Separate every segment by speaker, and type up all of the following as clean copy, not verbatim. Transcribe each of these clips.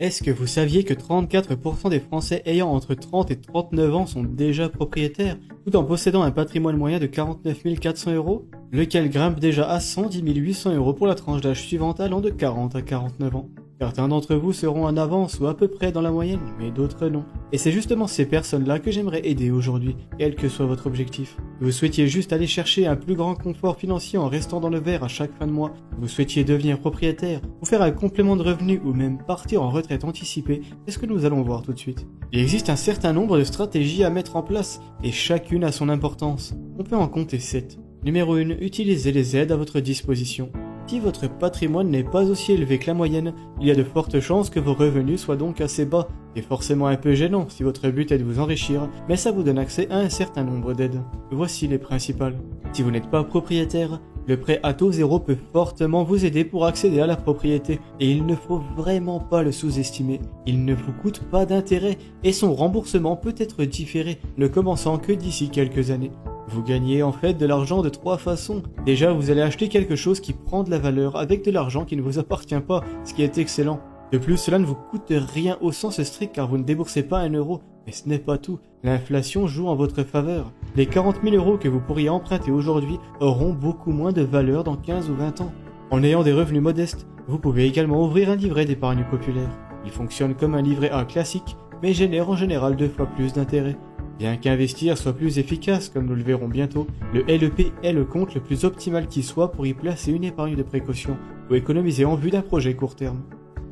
Speaker 1: Est-ce que vous saviez que 34% des Français ayant entre 30 et 39 ans sont déjà propriétaires, tout en possédant un patrimoine moyen de 49 400 euros, lequel grimpe déjà à 110 800 euros pour la tranche d'âge suivante allant de 40 à 49 ans. Certains d'entre vous seront en avance ou à peu près dans la moyenne, mais d'autres non. Et c'est justement ces personnes-là que j'aimerais aider aujourd'hui, quel que soit votre objectif. Vous souhaitiez juste aller chercher un plus grand confort financier en restant dans le vert à chaque fin de mois, vous souhaitiez devenir propriétaire, ou faire un complément de revenu ou même partir en retraite anticipée, c'est ce que nous allons voir tout de suite. Il existe un certain nombre de stratégies à mettre en place, et chacune a son importance. On peut en compter 7. Numéro 1, utilisez les aides à votre disposition. Si votre patrimoine n'est pas aussi élevé que la moyenne, il y a de fortes chances que vos revenus soient donc assez bas. C'est forcément un peu gênant si votre but est de vous enrichir, mais ça vous donne accès à un certain nombre d'aides. Voici les principales. Si vous n'êtes pas propriétaire, le prêt à taux zéro peut fortement vous aider pour accéder à la propriété, et il ne faut vraiment pas le sous-estimer. Il ne vous coûte pas d'intérêt, et son remboursement peut être différé, ne commençant que d'ici quelques années. Vous gagnez en fait de l'argent de 3 façons. Déjà, vous allez acheter quelque chose qui prend de la valeur avec de l'argent qui ne vous appartient pas, ce qui est excellent. De plus, cela ne vous coûte rien au sens strict car vous ne déboursez pas 1 euro. Mais ce n'est pas tout. L'inflation joue en votre faveur. Les 40 000 euros que vous pourriez emprunter aujourd'hui auront beaucoup moins de valeur dans 15 ou 20 ans. En ayant des revenus modestes, vous pouvez également ouvrir un livret d'épargne populaire. Il fonctionne comme un livret A classique, mais génère en général 2 fois plus d'intérêt. Bien qu'investir soit plus efficace, comme nous le verrons bientôt, le LEP est le compte le plus optimal qui soit pour y placer une épargne de précaution ou économiser en vue d'un projet court terme.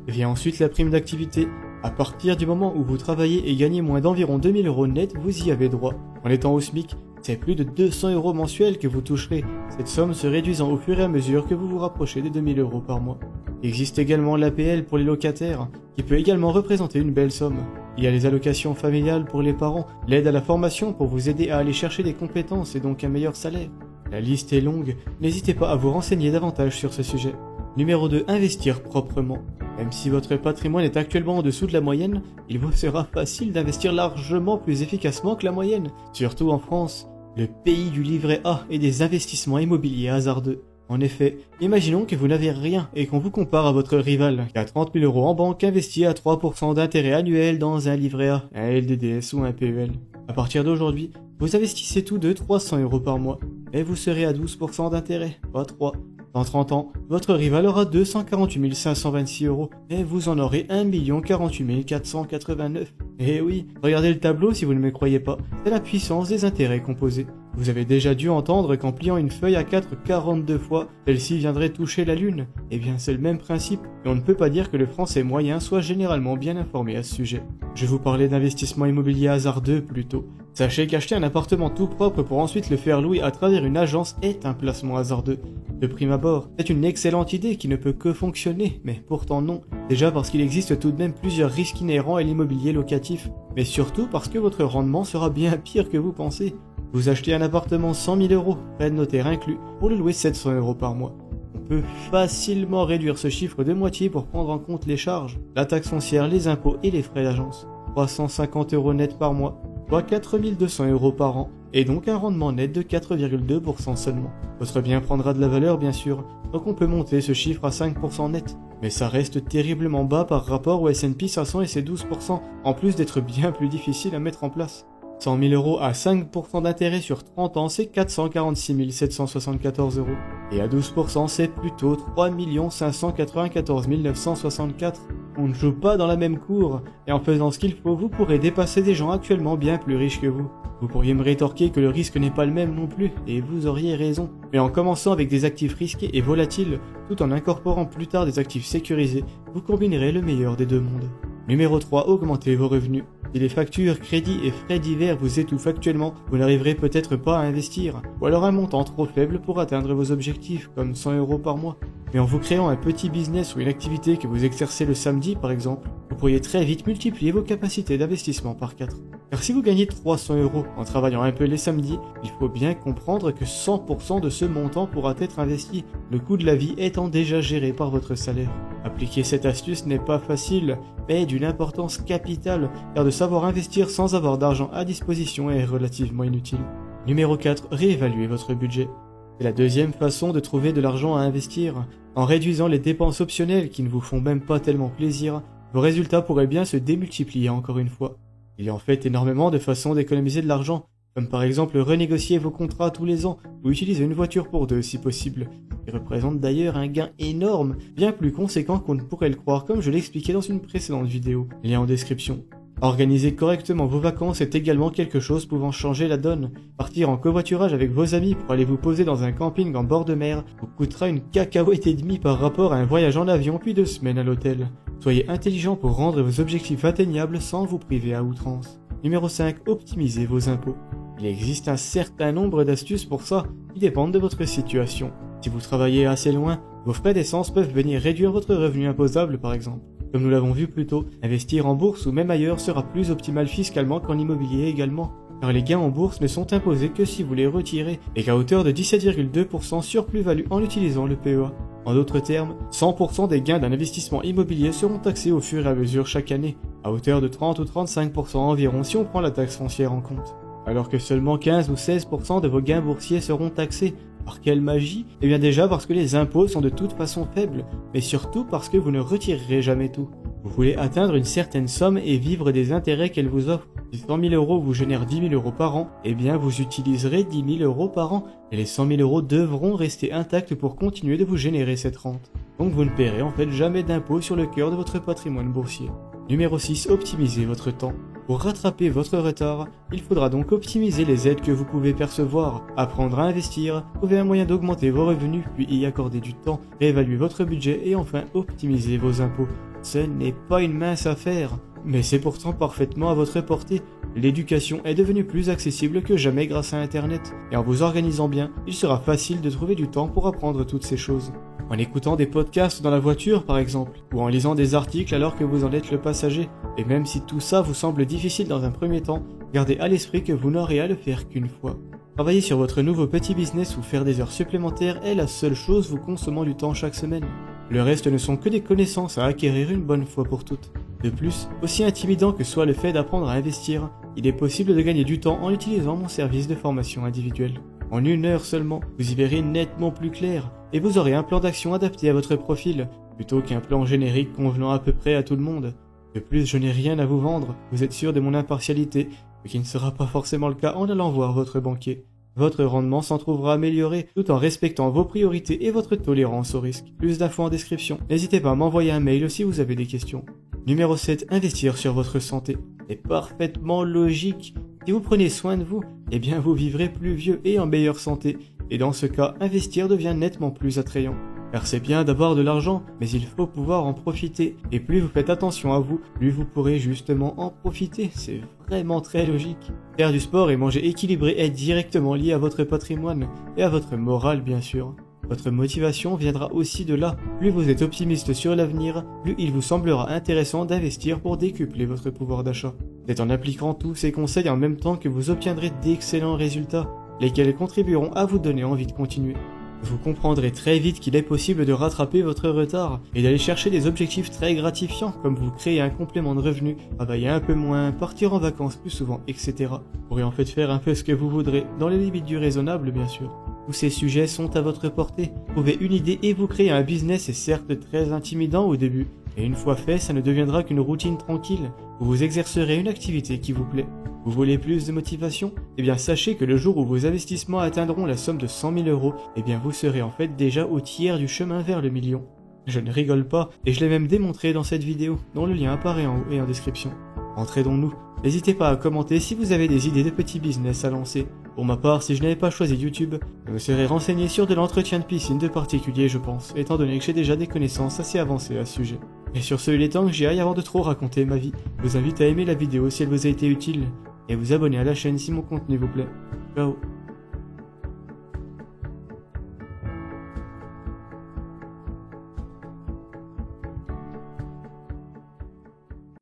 Speaker 1: Vient ensuite la prime d'activité. À partir du moment où vous travaillez et gagnez moins d'environ 2000 euros net, vous y avez droit. En étant au SMIC, c'est plus de 200 euros mensuels que vous toucherez, cette somme se réduisant au fur et à mesure que vous vous rapprochez des 2000 euros par mois. Il existe également l'APL pour les locataires, qui peut également représenter une belle somme. Il y a les allocations familiales pour les parents, l'aide à la formation pour vous aider à aller chercher des compétences et donc un meilleur salaire. La liste est longue, n'hésitez pas à vous renseigner davantage sur ce sujet. Numéro 2, investir proprement. Même si votre patrimoine est actuellement en dessous de la moyenne, il vous sera facile d'investir largement plus efficacement que la moyenne, surtout en France, le pays du livret A et des investissements immobiliers hasardeux. En effet, imaginons que vous n'avez rien et qu'on vous compare à votre rival qui a 30 000 euros en banque investi à 3% d'intérêt annuel dans un livret A, un LDDS ou un PEL. À partir d'aujourd'hui, vous investissez tous deux 300 euros par mois, et vous serez à 12% d'intérêt, pas 3. Dans 30 ans, votre rival aura 248 526 euros, et vous en aurez 1 048 489. Eh oui, regardez le tableau si vous ne me croyez pas, c'est la puissance des intérêts composés. Vous avez déjà dû entendre qu'en pliant une feuille A4 42 fois, celle-ci viendrait toucher la lune. Eh bien c'est le même principe, et on ne peut pas dire que le français moyen soit généralement bien informé à ce sujet. Je vous parlais d'investissement immobilier hasardeux plutôt. Sachez qu'acheter un appartement tout propre pour ensuite le faire louer à travers une agence est un placement hasardeux. De prime abord, c'est une excellente idée qui ne peut que fonctionner, mais pourtant non. Déjà parce qu'il existe tout de même plusieurs risques inhérents à l'immobilier locatif, mais surtout parce que votre rendement sera bien pire que vous pensez. Vous achetez un appartement 100 000 euros, frais de notaire inclus, pour le louer 700 euros par mois. On peut facilement réduire ce chiffre de moitié pour prendre en compte les charges, la taxe foncière, les impôts et les frais d'agence. 350 euros net par mois, soit 4 200 euros par an, et donc un rendement net de 4,2% seulement. Votre bien prendra de la valeur bien sûr, donc on peut monter ce chiffre à 5% net. Mais ça reste terriblement bas par rapport au S&P 500 et ses 12%, en plus d'être bien plus difficile à mettre en place. 100 000 euros à 5% d'intérêt sur 30 ans, c'est 446 774 euros. Et à 12%, c'est plutôt 3 594 964. On ne joue pas dans la même cour, et en faisant ce qu'il faut, vous pourrez dépasser des gens actuellement bien plus riches que vous. Vous pourriez me rétorquer que le risque n'est pas le même non plus, et vous auriez raison. Mais en commençant avec des actifs risqués et volatiles, tout en incorporant plus tard des actifs sécurisés, vous combinerez le meilleur des deux mondes. Numéro 3, augmentez vos revenus. Si les factures, crédits et frais divers vous étouffent actuellement, vous n'arriverez peut-être pas à investir, ou alors un montant trop faible pour atteindre vos objectifs, comme 100 euros par mois. Mais en vous créant un petit business ou une activité que vous exercez le samedi par exemple, vous pourriez très vite multiplier vos capacités d'investissement par 4. Car si vous gagnez 300 euros en travaillant un peu les samedis, il faut bien comprendre que 100% de ce montant pourra être investi, le coût de la vie étant déjà géré par votre salaire. Appliquer cette astuce n'est pas facile, mais d'une importance capitale, car de savoir investir sans avoir d'argent à disposition est relativement inutile. Numéro 4, réévaluez votre budget. C'est la deuxième façon de trouver de l'argent à investir. En réduisant les dépenses optionnelles qui ne vous font même pas tellement plaisir, vos résultats pourraient bien se démultiplier encore une fois. Il y a en fait énormément de façons d'économiser de l'argent, comme par exemple renégocier vos contrats tous les ans ou utiliser une voiture pour deux si possible, qui représente d'ailleurs un gain énorme, bien plus conséquent qu'on ne pourrait le croire comme je l'expliquais dans une précédente vidéo, lien en description. Organiser correctement vos vacances est également quelque chose pouvant changer la donne. Partir en covoiturage avec vos amis pour aller vous poser dans un camping en bord de mer vous coûtera une cacahuète et demie par rapport à un voyage en avion puis 2 semaines à l'hôtel. Soyez intelligent pour rendre vos objectifs atteignables sans vous priver à outrance. Numéro 5. Optimisez vos impôts. Il existe un certain nombre d'astuces pour ça, qui dépendent de votre situation. Si vous travaillez assez loin, vos frais d'essence peuvent venir réduire votre revenu imposable par exemple. Comme nous l'avons vu plus tôt, investir en bourse ou même ailleurs sera plus optimal fiscalement qu'en immobilier également, car les gains en bourse ne sont imposés que si vous les retirez, et qu'à hauteur de 17,2% sur plus-value en utilisant le PEA. En d'autres termes, 100% des gains d'un investissement immobilier seront taxés au fur et à mesure chaque année, à hauteur de 30 ou 35% environ si on prend la taxe foncière en compte. Alors que seulement 15 ou 16% de vos gains boursiers seront taxés. Par quelle magie? Eh bien déjà parce que les impôts sont de toute façon faibles, mais surtout parce que vous ne retirerez jamais tout. Vous voulez atteindre une certaine somme et vivre des intérêts qu'elle vous offre. Si 100 000 euros vous génèrent 10 000 euros par an, eh bien vous utiliserez 10 000 euros par an, et les 100 000 euros devront rester intacts pour continuer de vous générer cette rente. Donc vous ne paierez en fait jamais d'impôts sur le cœur de votre patrimoine boursier. Numéro 6. Optimisez votre temps. Pour rattraper votre retard, il faudra donc optimiser les aides que vous pouvez percevoir, apprendre à investir, trouver un moyen d'augmenter vos revenus, puis y accorder du temps, réévaluer votre budget et enfin optimiser vos impôts. Ce n'est pas une mince affaire, mais c'est pourtant parfaitement à votre portée. L'éducation est devenue plus accessible que jamais grâce à Internet, et en vous organisant bien, il sera facile de trouver du temps pour apprendre toutes ces choses. En écoutant des podcasts dans la voiture par exemple, ou en lisant des articles alors que vous en êtes le passager. Et même si tout ça vous semble difficile dans un premier temps, gardez à l'esprit que vous n'aurez à le faire qu'une fois. Travailler sur votre nouveau petit business ou faire des heures supplémentaires est la seule chose vous consommant du temps chaque semaine. Le reste ne sont que des connaissances à acquérir une bonne fois pour toutes. De plus, aussi intimidant que soit le fait d'apprendre à investir, il est possible de gagner du temps en utilisant mon service de formation individuelle. En 1 heure seulement, vous y verrez nettement plus clair, et vous aurez un plan d'action adapté à votre profil, plutôt qu'un plan générique convenant à peu près à tout le monde. De plus, je n'ai rien à vous vendre, vous êtes sûr de mon impartialité, ce qui ne sera pas forcément le cas en allant voir votre banquier. Votre rendement s'en trouvera amélioré, tout en respectant vos priorités et votre tolérance au risque. Plus d'infos en description. N'hésitez pas à m'envoyer un mail si vous avez des questions. Numéro 7. Investir sur votre santé. C'est parfaitement logique. Si vous prenez soin de vous, eh bien vous vivrez plus vieux et en meilleure santé. Et dans ce cas, investir devient nettement plus attrayant. Car c'est bien d'avoir de l'argent, mais il faut pouvoir en profiter. Et plus vous faites attention à vous, plus vous pourrez justement en profiter. C'est vraiment très logique. Faire du sport et manger équilibré est directement lié à votre patrimoine et à votre morale bien sûr. Votre motivation viendra aussi de là. Plus vous êtes optimiste sur l'avenir, plus il vous semblera intéressant d'investir pour décupler votre pouvoir d'achat. C'est en appliquant tous ces conseils en même temps que vous obtiendrez d'excellents résultats, lesquels contribueront à vous donner envie de continuer. Vous comprendrez très vite qu'il est possible de rattraper votre retard et d'aller chercher des objectifs très gratifiants comme vous créer un complément de revenus, travailler un peu moins, partir en vacances plus souvent, etc. Vous pourrez en fait faire un peu ce que vous voudrez, dans les limites du raisonnable bien sûr. Tous ces sujets sont à votre portée. Trouvez une idée et vous créez un business est certes très intimidant au début, et une fois fait, ça ne deviendra qu'une routine tranquille, où vous exercerez une activité qui vous plaît. Vous voulez plus de motivation? Eh bien sachez que le jour où vos investissements atteindront la somme de 100 000 euros, eh bien vous serez en fait déjà au tiers du chemin vers le million. Je ne rigole pas, et je l'ai même démontré dans cette vidéo, dont le lien apparaît en haut et en description. Entraidons-nous. N'hésitez pas à commenter si vous avez des idées de petits business à lancer. Pour ma part, si je n'avais pas choisi YouTube, je me serais renseigné sur de l'entretien de piscine de particulier je pense, étant donné que j'ai déjà des connaissances assez avancées à ce sujet. Et sur ce, il est temps que j'y aille avant de trop raconter ma vie. Je vous invite à aimer la vidéo si elle vous a été utile, et vous abonner à la chaîne si mon contenu vous plaît. Ciao.